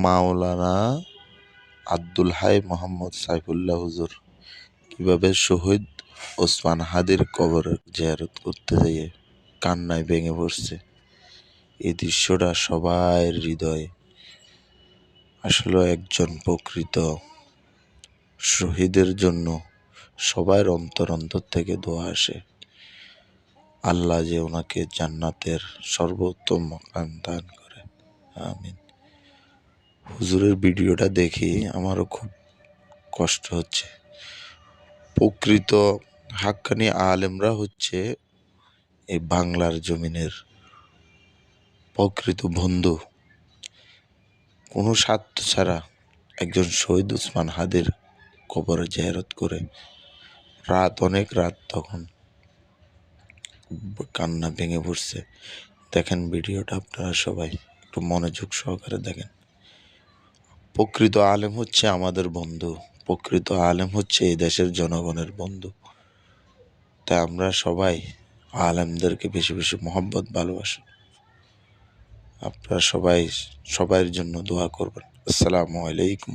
মাওলানা Abdul high Mohammad Saifullah হুজুর কিভাবে শহীদ ওসমান হাদির কবর জিয়ারত করতে যেয়ে কান্নায় ভেঙে পড়ছে। এই দৃশ্যটা সবার হৃদয়ে আসলে একজন প্রকৃত শহীদের জন্য সবার অন্তর থেকে দোয়া আসে, আল্লাহ যে ওনাকে জান্নাতের সর্বোত্তম মাকাম দান করে, আমিন। হুজুরের ভিডিওটা দেখি আমারও খুব কষ্ট হচ্ছে। প্রকৃত হাক্কানি আলেমরা হচ্ছে এই বাংলার জমিনের প্রকৃত বন্ধু। কোনো স্বার্থ ছাড়া একজন শহীদ ওসমান হাদির কবর জিয়ারত করে অনেক রাত তখন কান্না ভেঙে পড়ছে। দেখেন ভিডিওটা আপনারা সবাই একটু মনোযোগ সহকারে দেখেন। প্রকৃত আলেম হচ্ছে আমাদের বন্ধু, প্রকৃত আলেম হচ্ছে এই দেশের জনগণের বন্ধু। তাই আমরা সবাই আলেমদেরকে বেশি বেশি মহব্বত ভালোবাসি। আপনারা সবাই সবার জন্য দোয়া করবেন। আসসালামু আলাইকুম।